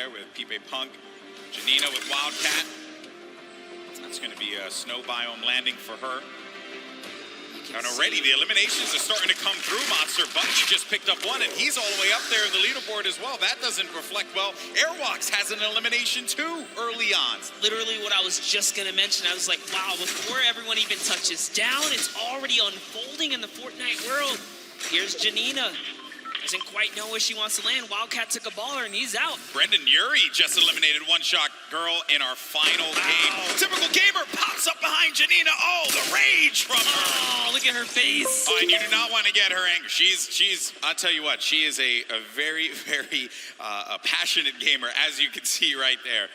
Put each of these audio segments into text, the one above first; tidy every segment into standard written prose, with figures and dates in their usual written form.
there with Pipe Punk. Janina with Wildcat. That's going to be a snow biome landing for her. And already the eliminations are starting to come through, Monster. Bucky just picked up one, and he's all the way up there in the leaderboard as well. That doesn't reflect well. AIRWAKS has an elimination too early on. Literally what I was just going to mention. I was like, wow, before everyone even touches down, it's already unfolding in the Fortnite world. Here's Janina. Doesn't quite know where she wants to land. Wildcat took a baller, and he's out. Brendan Yuri just eliminated One Shot Girl in our final game. Typical gamer pops up behind Janina. Oh, the rage from her. Oh, look at her face. Oh, and you do not want to get her angry. She's I'll tell you what, she is a very, very passionate gamer, as you can see right there.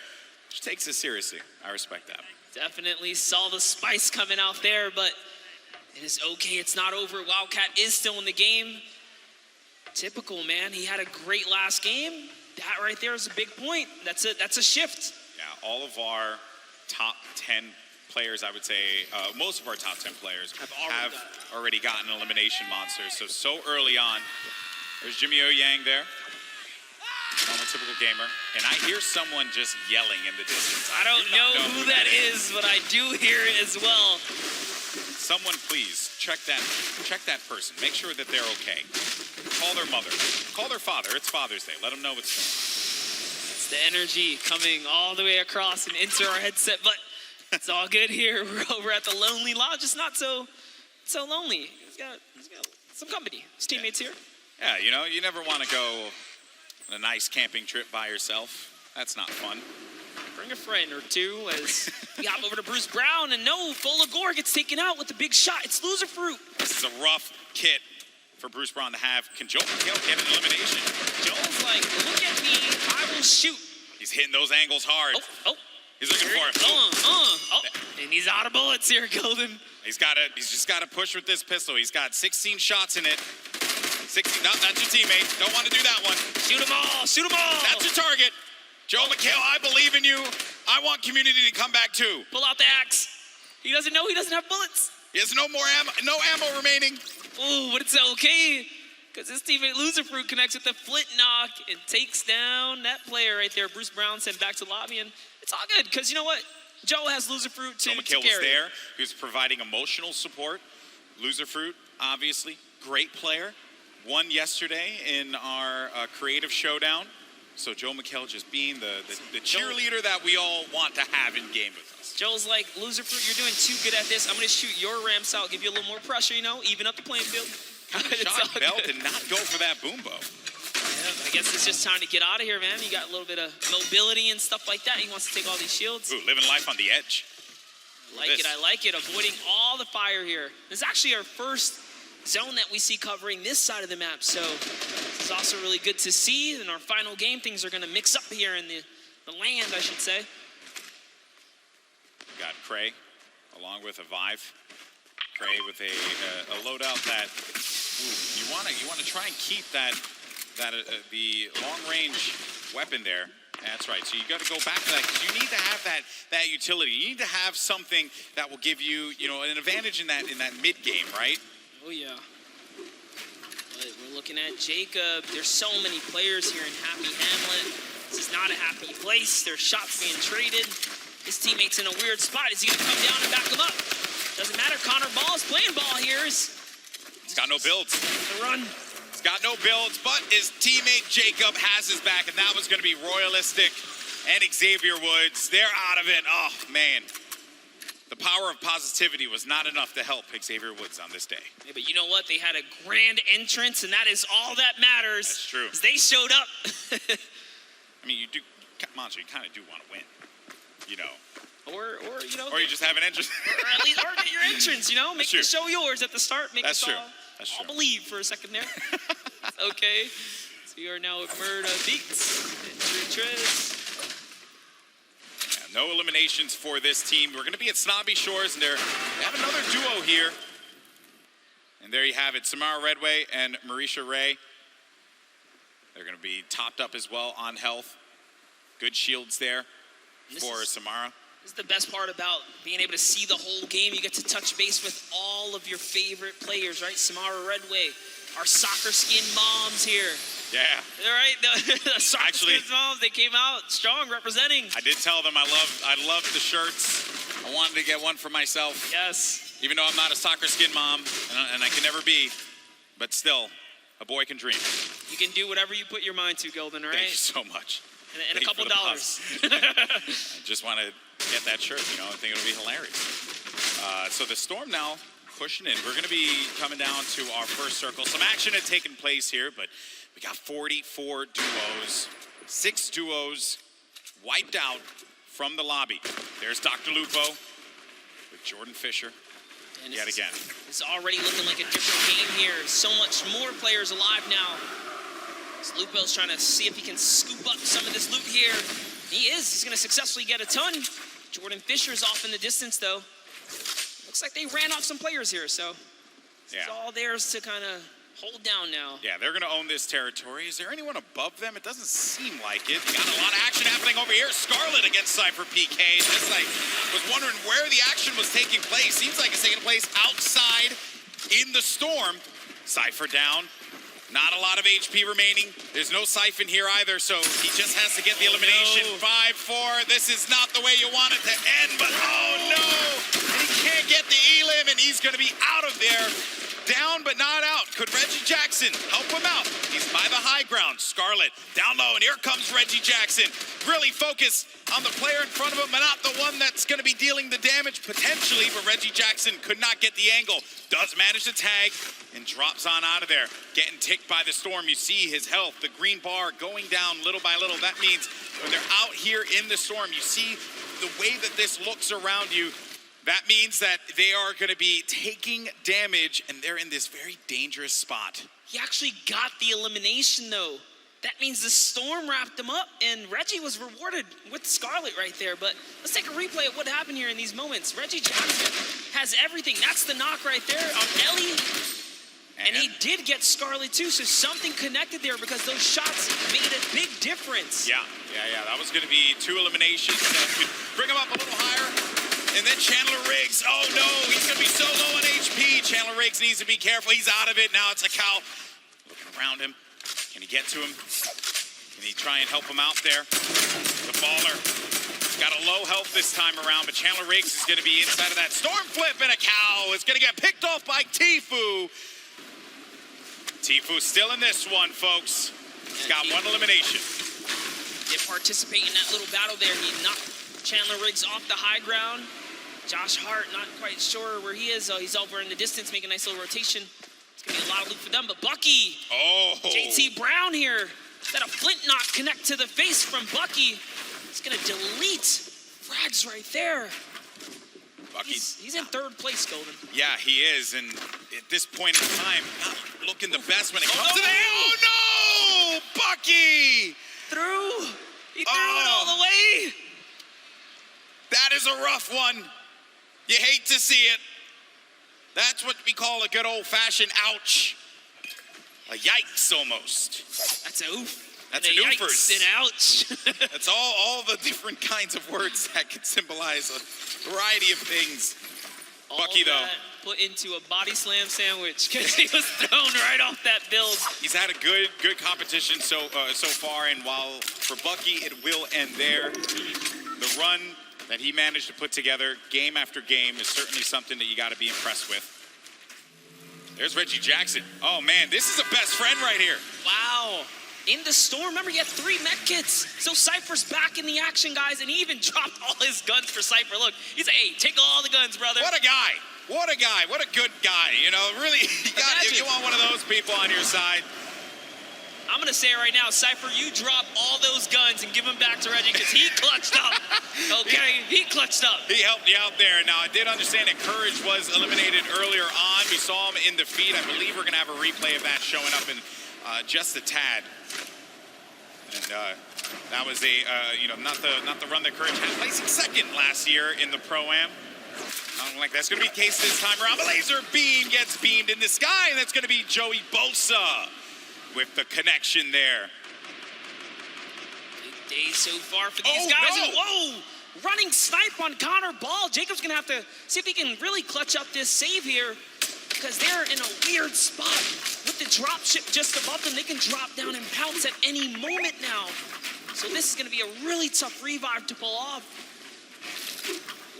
She takes it seriously. I respect that. Definitely saw the spice coming out there, but it is okay. It's not over. Wildcat is still in the game. Typical, man. He had a great last game. That right there is a big point. That's a shift. Yeah, all of our top 10 players, I would say, most of our top 10 players have already gotten elimination monsters. So early on. There's Jimmy O Yang there. I'm a typical gamer. And I hear someone just yelling in the distance. I don't know who that is, but I do hear it as well. Someone please check that person. Make sure that they're okay. Call their mother. Call their father. It's Father's Day. Let them know what's going on. It's the energy coming all the way across and into our headset, but it's all good here. We're over at the Lonely Lodge. It's not so lonely. He's got some company. His teammates here. Yeah, you know, you never want to go on a nice camping trip by yourself. That's not fun. Bring a friend or two as we hop over to Bruce Brown, and no, Folagore gets taken out with the big shot. It's Loser Fruit. This is a rough kit for Bruce Brown to have. Can Joel McHale get an elimination? Joel's like, look at me, I will shoot. He's hitting those angles hard. Oh. He's looking for it. And he's out of bullets here, Golden. He's just got to push with this pistol. He's got 16 shots in it. 16, no, that's your teammate. Don't want to do that one. Shoot them all, shoot them all. That's your target. Joel McHale, I believe in you. I want community to come back too. Pull out the axe. He doesn't know he doesn't have bullets. He has no ammo remaining. Ooh, but it's okay, because his teammate Loser Fruit connects with the flint knock and takes down that player right there. Bruce Brown sent back to lobby, and it's all good, because you know what? Joel has Loser Fruit to McHale was there. He was providing emotional support. Loser Fruit, obviously, great player. Won yesterday in our creative showdown. So Joe McHale just being the cheerleader that we all want to have in game with us. Joel's like, Loser Fruit, you're doing too good at this. I'm going to shoot your ramps out, give you a little more pressure, you know, even up the playing field. Shot Bell did not go for that boom bow. Yeah, I guess it's just time to get out of here, man. You got a little bit of mobility and stuff like that. He wants to take all these shields. Ooh, living life on the edge. I like it. Avoiding all the fire here. This is actually our first zone that we see covering this side of the map, so this is also really good to see. In our final game, things are going to mix up here in the land, I should say. We got Cray along with a Vive. Cray with a loadout that you want to try and keep the long range weapon there. That's right. So you got to go back to that, because you need to have that utility. You need to have something that will give you an advantage in that mid game, right? Oh, yeah. But we're looking at Jacob. There's so many players here in Happy Hamlet. This is not a happy place. There's shots being traded. His teammate's in a weird spot. Is he going to come down and back him up? Doesn't matter. Connor Ball is playing ball here. He's got no builds. The run. He's got no builds, but his teammate Jacob has his back, and that was going to be Royalistic and Xavier Woods. They're out of it. Oh, man. The power of positivity was not enough to help Xavier Woods on this day. Yeah, but you know what? They had a grand entrance, and that is all that matters. That's true. They showed up. I mean, Monster, you kind of do want to win, you know. Or you just have an entrance. or at least get your entrance, you know. Make the show yours at the start. Make us all believe for a second there. Okay. So we are now at Murda Beats and Trez. No eliminations for this team. We're going to be at Snobby Shores, and they have another duo here. And there you have it, Samara Redway and Marisha Ray. They're going to be topped up as well on health. Good shields there for Samara. This is the best part about being able to see the whole game. You get to touch base with all of your favorite players, right? Samara Redway, our soccer skin moms here. Yeah. All right, the soccer Actually, skin moms, they came out strong representing. I did tell them I love the shirts. I wanted to get one for myself. Yes. Even though I'm not a soccer skin mom, and I can never be, but still, a boy can dream. You can do whatever you put your mind to, Golden, all right? Thank you so much. And a couple dollars. I just want to get that shirt, you know, I think it'll be hilarious. So the Storm now pushing in. We're going to be coming down to our first circle. Some action had taken place here, but we got 44 duos. 6 duos wiped out from the lobby. There's Dr. Lupo with Jordan Fisher. And Yet again. It's already looking like a different game here. So much more players alive now. So Lupo's trying to see if he can scoop up some of this loot here. He is. He's going to successfully get a ton. Jordan Fisher's off in the distance, though. Looks like they ran off some players here, so it's all theirs to kind of hold down now. Yeah, they're going to own this territory. Is there anyone above them? It doesn't seem like it. Got a lot of action happening over here. Scarlet against Cypher PK. Just like was wondering where the action was taking place. Seems like it's taking place outside in the Storm. Cypher down. Not a lot of HP remaining. There's no Siphon here either, so he just has to get the elimination. No. 5-4. This is not the way you want it to end, but oh no! And he can't get the elim, and he's going to be out of there. Down but not out. Could Reggie Jackson help him out? He's by the high ground. Scarlet down low, and here comes Reggie Jackson. Really focused on the player in front of him, but not the one that's going to be dealing the damage potentially, but Reggie Jackson could not get the angle. Does manage to tag and drops on out of there. Getting ticked by the Storm. You see his health, the green bar going down little by little. That means when they're out here in the Storm, you see the way that this looks around you. That means that they are going to be taking damage, and they're in this very dangerous spot. He actually got the elimination, though. That means the Storm wrapped him up, and Reggie was rewarded with Scarlet right there. But let's take a replay of what happened here in these moments. Reggie Jackson has everything. That's the knock right there on Ellie. And he did get Scarlet, too, so something connected there because those shots made a big difference. Yeah. That was going to be 2 eliminations that could bring him up a little higher. And then Chandler Riggs, oh no, he's going to be so low on HP. Chandler Riggs needs to be careful. He's out of it. Now it's a cow looking around him. Can he get to him? Can he try and help him out there? The baller got a low health this time around, but Chandler Riggs is going to be inside of that storm flip, and a cow is going to get picked off by Tfue. Tfue's still in this one, folks. He's got 1 elimination. Did participate in that little battle there. He knocked Chandler Riggs off the high ground. Josh Hart, not quite sure where he is. He's over in the distance, making a nice little rotation. It's going to be a lot of loot for them, but Bucky. Oh. JT Brown here. Got a flint knock connect to the face from Bucky. He's going to delete frags right there. He's in 3rd place, Golden. Yeah, he is, and at this point in time, not looking the best when it comes to the... Oh, no! Bucky! He threw it all the way. That is a rough one. You hate to see it. That's what we call a good old-fashioned ouch. A yikes, almost. That's a oof. That's an yikes oofers. and ouch. That's all the different kinds of words that can symbolize a variety of things. All Bucky, though. Put into a body slam sandwich because he was thrown right off that build. He's had a good competition so far, and while for Bucky it will end there, the run that he managed to put together game after game is certainly something that you got to be impressed with. There's Reggie Jackson. Oh man, this is a best friend right here. Wow. In the storm, remember he had 3 med kits. So Cypher's back in the action, guys, and he even dropped all his guns for Cypher. Look, he's like, hey, take all the guns, brother. What a guy. What a guy. What a good guy. You know, really, you want one of those people on your side. I'm going to say it right now, Cypher, you drop all those guns and give them back to Reggie because he clutched up. Okay, he clutched up. He helped you out there. Now, I did understand that Courage was eliminated earlier on. We saw him in the feed. I believe we're going to have a replay of that showing up in just a tad. And that was not the run that Courage had, placing 2nd last year in the Pro-Am. I don't think that's going to be the case this time around. The laser beam gets beamed in the sky, and that's going to be Joey Bosa with the connection there. Big day so far for these guys. No. And whoa! Running snipe on Connor Ball. Jacob's going to have to see if he can really clutch up this save here. because they're in a weird spot. With the drop ship just above them, they can drop down and pounce at any moment now. So this is going to be a really tough revive to pull off.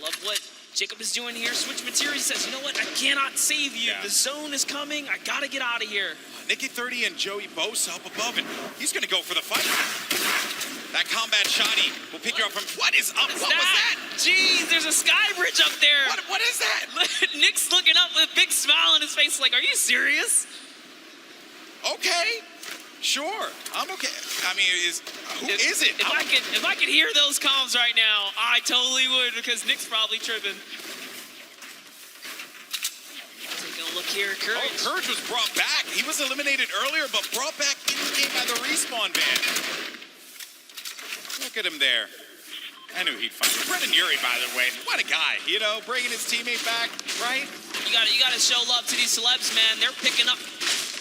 Love what Jacob is doing here. Switch materials, says, you know what? I cannot save you. Yeah. The zone is coming. I got to get out of here. Nicky 30 and Joey Bosa up above, and he's going to go for the fight. That combat shotty will pick you up from... What is up? What was that? Jeez, there's a sky bridge up there. What is that? Nick's looking up with a big smile on his face like, are you serious? Okay. Sure. I'm okay. I mean, who is it? If I could hear those comms right now, I totally would, because Nick's probably tripping. Taking a look here, Courage. Oh, Courage was brought back. He was eliminated earlier, but brought back in the game by the respawn van. Look at him there. I knew he'd find it. Brendan Urie, by the way, what a guy. You know, bringing his teammate back, right? You gotta show love to these celebs, man. They're picking up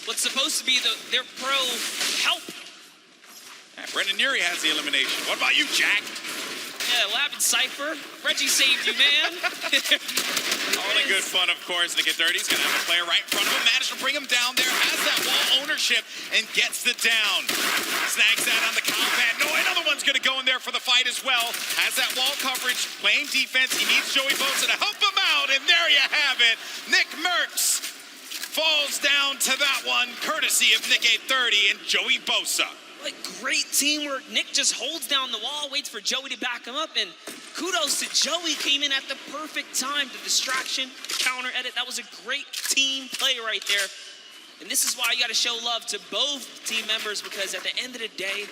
what's supposed to be their pro help. Yeah, Brendan Urie has the elimination. What about you, Jack? Yeah, what happened, Cypher? Reggie saved you, man. All in good fun, of course. Nicky 30's gonna have a player right in front of him. Managed to bring him down there. Has that wall ownership and gets the down. Snags that on the combat. No, another one's gonna go in there for the fight as well. Has that wall coverage, playing defense. He needs Joey Bosa to help him out, and there you have it. Nick Merckx falls down to that one, courtesy of Nicky 30 and Joey Bosa. Like, great teamwork. Nick just holds down the wall, waits for Joey to back him up, and kudos to Joey, came in at the perfect time. The distraction, the counter edit, that was a great team play right there. And this is why you gotta show love to both team members, because at the end of the day,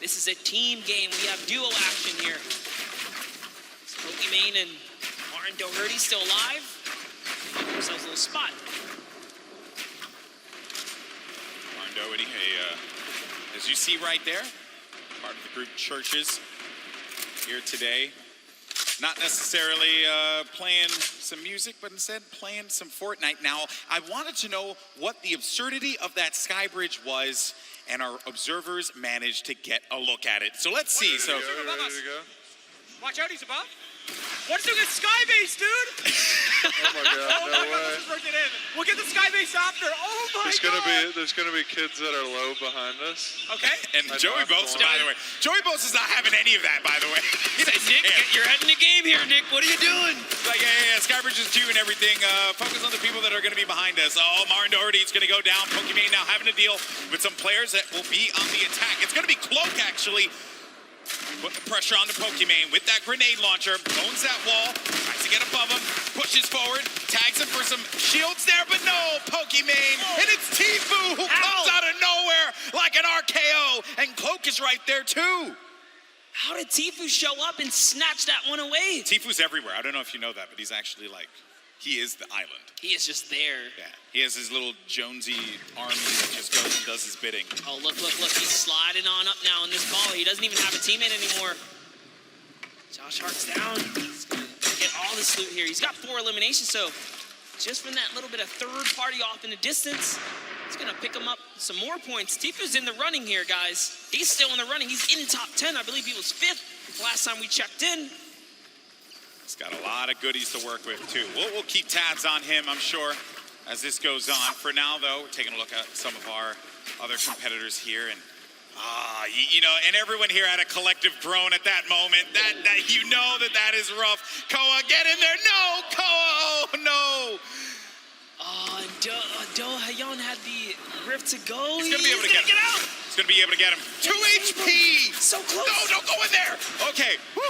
this is a team game. We have duo action here. Pokimane and Martin Doherty still alive. Give themselves a little spot. Martin Doherty, as you see right there, part of the group Churches here today. Not necessarily playing some music, but instead playing some Fortnite. Now, I wanted to know what the absurdity of that sky bridge was, and our observers managed to get a look at it. So let's see. So, watch out, he's above. What's doing a sky base, dude? Oh my god, no way. This is working in. We'll get the sky base after. Oh my god. There's gonna be kids that are low behind us. Okay. and Joey Bosa, by the way. Joey Bosa's not having any of that, by the way. He said, Nick, you're heading the game here, Nick. What are you doing? Like, yeah, Skybridge is 2 and everything. Focus on the people that are going to be behind us. Oh, Martin Doherty is going to go down. Pokimane now having to deal with some players that will be on the attack. It's going to be Cloak, actually. Put the pressure on the Pokimane with that grenade launcher. Owns that wall. Tries to get above him. Pushes forward. Tags him for some shields there, but no, Pokimane. And it's Tfue who comes out of nowhere like an RKO. And Cloak is right there, too. How did Tfue show up and snatch that one away? Tfue's everywhere. I don't know if you know that, but he's actually like, he is the island. He is just there. Yeah, he has his little Jonesy army that just goes and does his bidding. Oh, look. He's sliding on up now in this ball. He doesn't even have a teammate anymore. Josh Hart's down. He's going to get all this loot here. He's got 4 eliminations, so just from that little bit of third party off in the distance, it's going to pick him up some more points. Tfue's in the running here, guys. He's still in the running. He's in top 10. I believe he was 5th last time we checked in. He's got a lot of goodies to work with, too. We'll keep tabs on him, I'm sure, as this goes on. For now, though, we're taking a look at some of our other competitors here. And, you know, and everyone here had a collective groan at that moment. That you know that is rough. Koa, get in there. No, Koa, oh, no. Oh, and Do-Hyeon had the rift to go. He's going to be able to get out. He's going to be able to get him. 2 HP. So close. No, don't go in there. Okay. Woo.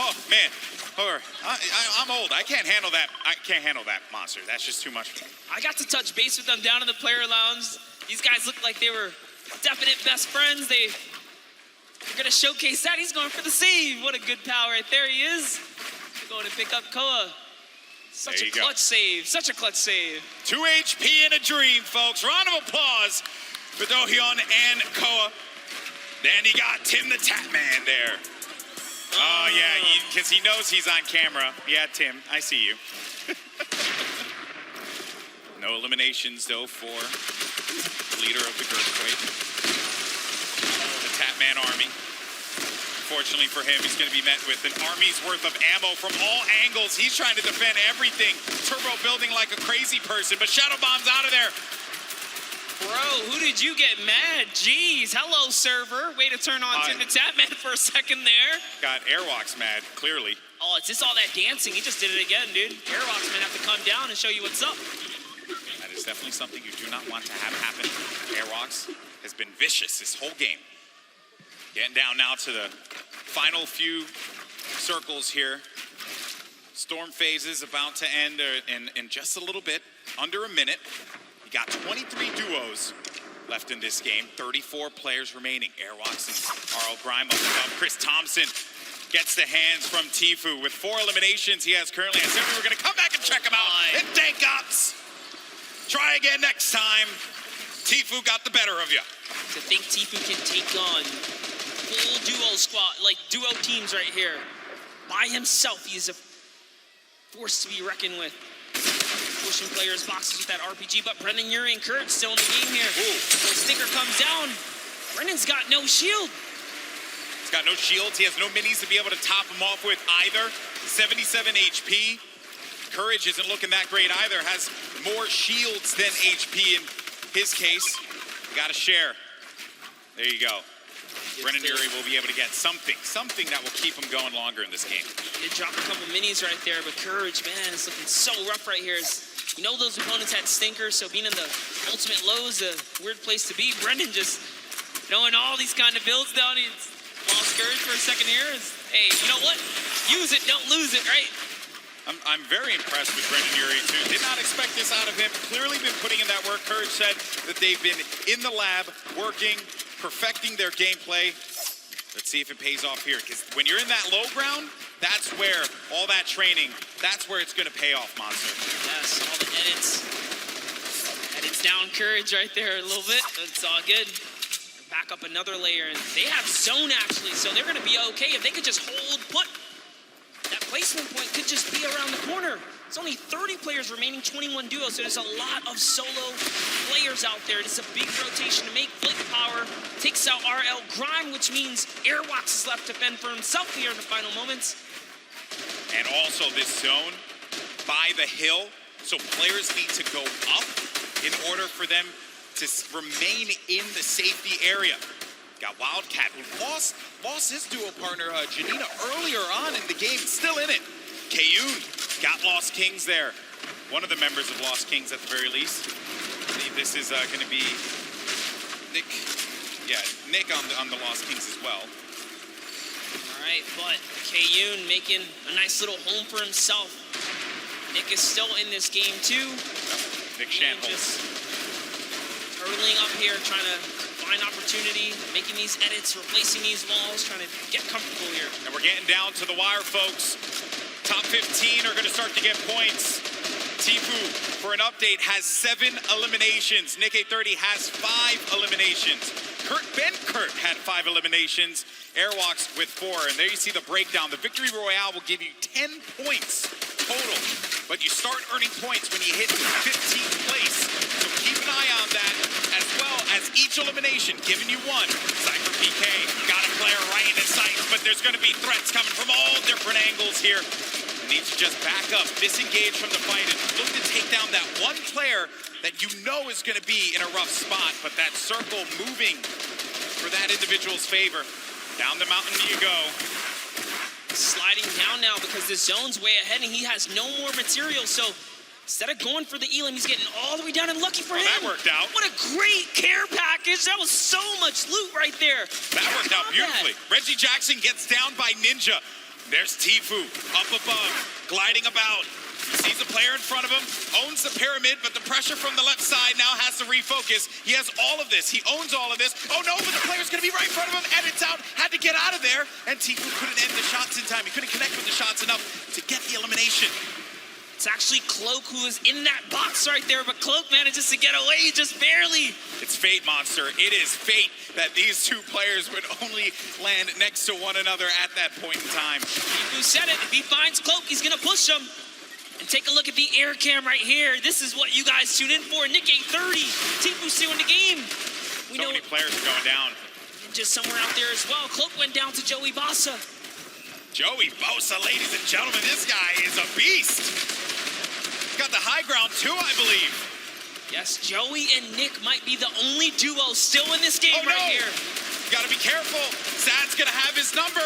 Oh, man. I'm old. I can't handle that. I can't handle that monster. That's just too much for me. I got to touch base with them down in the player lounge. These guys looked like they were definite best friends. They're going to showcase that. He's going for the save. What a good pal right there he is. They're going to pick up Koa. Such a clutch save. Such a clutch save. 2 HP in a dream, folks. Round of applause for Do-Hyeon and Koa. Then you got Tim the Tap Man there. Oh, yeah, because he knows he's on camera. Yeah, Tim, I see you. No eliminations, though, for the leader of the Earthquake. The Tapman Army. Unfortunately for him, he's going to be met with an army's worth of ammo from all angles. He's trying to defend everything. Turbo building like a crazy person, but Shadow Bomb's out of there. Bro, who did you get mad? Jeez, hello, server. Way to turn on Tim the Tap Man for a second there. Got AIRWAKS mad, clearly. Oh, it's just all that dancing. He just did it again, dude. AIRWAKS man have to come down and show you what's up. That is definitely something you do not want to have happen. AIRWAKS has been vicious this whole game. Getting down now to the final few circles here. Storm phase is about to end in just a little bit, under a minute. You got 23 duos left in this game, 34 players remaining. AIRWAKS and RLGRIME up above. Chris Thompson gets the hands from Tfue with 4 eliminations he has currently. I said we were going to come back and check him out. And Dank Ops. Try again next time. Tfue got the better of you. To think Tfue can take on full duo squad, like duo teams right here. By himself, he is a force to be reckoned with. Pushing players' boxes with that RPG, but Brendan Urie and Courage still in the game here. So sticker comes down. Brendan's got no shield. He's got no shields. He has no minis to be able to top him off with either. 77 HP. Courage isn't looking that great either. Has more shields than HP in his case. Got to share. There you go. Brendan Urie will be able to get something that will keep him going longer in this game. They dropped a couple minis right there, but Courage, man, it's looking so rough right here. You know those opponents had stinkers, so being in the ultimate low is a weird place to be. Brendan just knowing all these kind of builds down. He's lost Courage for a second here. Hey, you know what? Use it, don't lose it, right? I'm very impressed with Brendan Urie, too. Did not expect this out of him. Clearly been putting in that work. Courage said that they've been in the lab, working, perfecting their gameplay. Let's see if it pays off here, because when you're in that low ground, that's where all that training, that's where it's going to pay off, Monster. Yes, all the edits. Edits down Courage right there a little bit. It's all good. Back up another layer, and they have zone, actually, so they're going to be okay if they could just hold put. That placement point could just be around the corner. It's only 30 players remaining, 21 duos, so there's a lot of solo players out there. It's a big rotation to make. Blink Power takes out RLGRIME, which means AIRWAKS is left to fend for himself here in the final moments. And also this zone by the hill, so players need to go up in order for them to remain in the safety area. Got Wildcat, who lost his duo partner, Janina, earlier on in the game, still in it. Kayun got Lost Kings there. One of the members of Lost Kings at the very least. I believe this is going to be Nick. Yeah, Nick on the Lost Kings as well. All right, but Kayun making a nice little home for himself. Nick is still in this game too. Nick Shanholz. Just hurtling up here, trying to find opportunity, making these edits, replacing these walls, trying to get comfortable here. And we're getting down to the wire, folks. Top 15 are going to start to get points. Tfue, for an update, has 7 eliminations. Nick 830 has 5 eliminations. Kurt had 5 eliminations. AIRWAKS with 4. And there you see the breakdown. The Victory Royale will give you 10 points total. But you start earning points when you hit 15th place. So keep an eye on that, as well as each elimination giving you 1. Cypher PK got a player right in his sights, but there's going to be threats coming from all different angles here. Needs to just back up, disengage from the fight, and look to take down that one player that you know is going to be in a rough spot, but that circle moving for that individual's favor. Down the mountain you go. Sliding down now because the zone's way ahead and he has no more material, so instead of going for the Elam, he's getting all the way down, and lucky for him. That worked out. What a great care package. That was so much loot right there. That worked out beautifully. Reggie Jackson gets down by Ninja. There's Tfue up above, gliding about. He sees a player in front of him, owns the pyramid, but the pressure from the left side now has to refocus. He has all of this. He owns all of this. Oh no, but the player's going to be right in front of him. Edits out, had to get out of there. And Tfue couldn't end the shots in time. He couldn't connect with the shots enough to get the elimination. It's actually Cloak who is in that box right there, but Cloak manages to get away just barely. It's fate, Monster. It is fate that these two players would only land next to one another at that point in time. Tfue said it. If he finds Cloak, he's going to push him. And take a look at the air cam right here. This is what you guys tune in for. Nick 830. Tfue still in the game. So many players are going down. just somewhere out there as well. Cloak went down to Joey Bossa. Joey Bosa, ladies and gentlemen, this guy is a beast. He's got the high ground too, I believe. Yes, Joey and Nick might be the only duo still in this game right here. You gotta be careful. Sad's gonna have his number.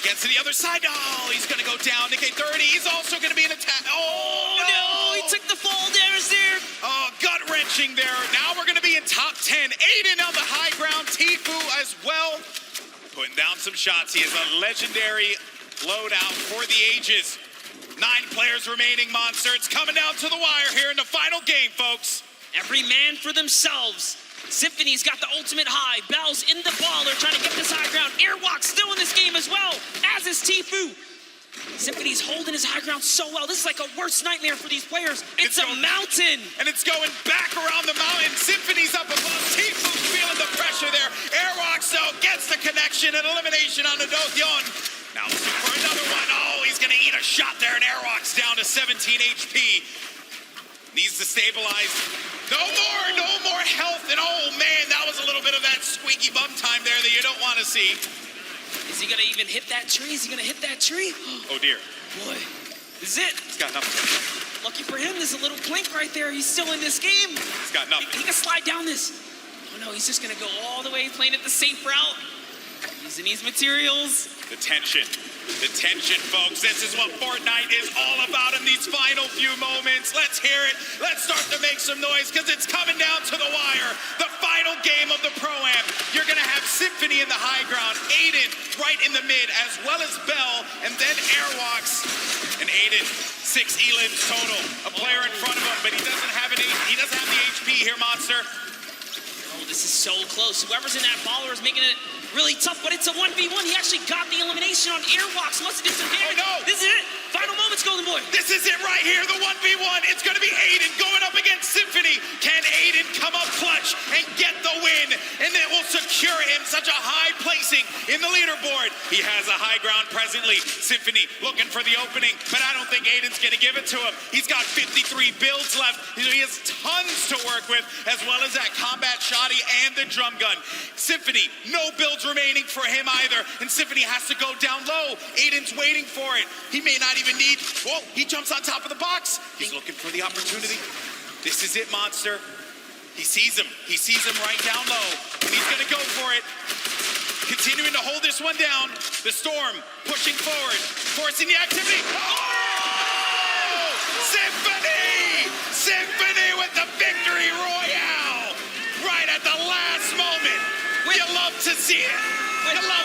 Gets to the other side. Oh, he's gonna go down. Nick 30. He's also gonna be an attack. Oh, No, he took the fall damage there. Oh, gut wrenching there. Now we're gonna be in top 10. Aiden on the high ground. Tifu as well. Putting down some shots. He is a legendary loadout for the ages. 9 players remaining, Monster. It's coming down to the wire here in the final game, folks. Every man for themselves. Symphony's got the ultimate high. Bell's in the ball. They're trying to get this high ground. AIRWAKS still in this game as well, as is Tifu. Symphony's holding his high ground so well. This is like a worst nightmare for these players. It's a mountain. And it's going back around the mountain. Symphony's up above. Tifu's feeling the pressure there. AIRWAKS, though, gets the connection and elimination on the Dothyon. Now looking for another one. Oh, he's going to eat a shot there, and AIRWAKS down to 17 HP. Needs to stabilize. No more health. And oh, man, that was a little bit of that squeaky bum time there that you don't want to see. Is he going to even hit that tree? Is he going to hit that tree? Oh, dear. Boy, this is it. He's got nothing. Lucky for him, there's a little blink right there. He's still in this game. He's got nothing. He can slide down this. Oh, no, he's just going to go all the way, playing it the safe route. Using these materials. The tension, folks. This is what Fortnite is all about in these final few moments. Let's hear it. Let's start to make some noise because it's coming down to the wire. The final game of the Pro-Am. You're going to have Symphony in the high ground, Aiden right in the mid, as well as Bell, and then AIRWAKS. And Aiden, 6 elims total. A player in front of him, but he doesn't have the HP here, Monster. Oh, this is so close. Whoever's in that baller is making it really tough, but it's a 1v1. He actually got the elimination on AIRWAKS. Must have did some damage. Oh, no. This is it. Final moments, Golden Boy. This is it right here, the 1v1. It's going to be Aiden going up against Symphony. Can Aiden come up clutch and get the win? And it will secure him such a high placing in the leaderboard. He has a high ground presently. Symphony looking for the opening, but I don't think Aiden's going to give it to him. He's got 53 builds left. He has tons to work with, as well as that combat shoddy and the drum gun. Symphony, no builds remaining for him either, and Symphony has to go down low. Aiden's waiting for it. He may not even need, whoa, he jumps on top of the box. He's looking for the opportunity. This is it, Monster. He sees him right down low, and he's gonna go for it. Continuing to hold this one down. The Storm pushing forward, forcing the activity. Oh! Symphony! Symphony with the victory royale! Right at the last moment. You love to see it. You love it.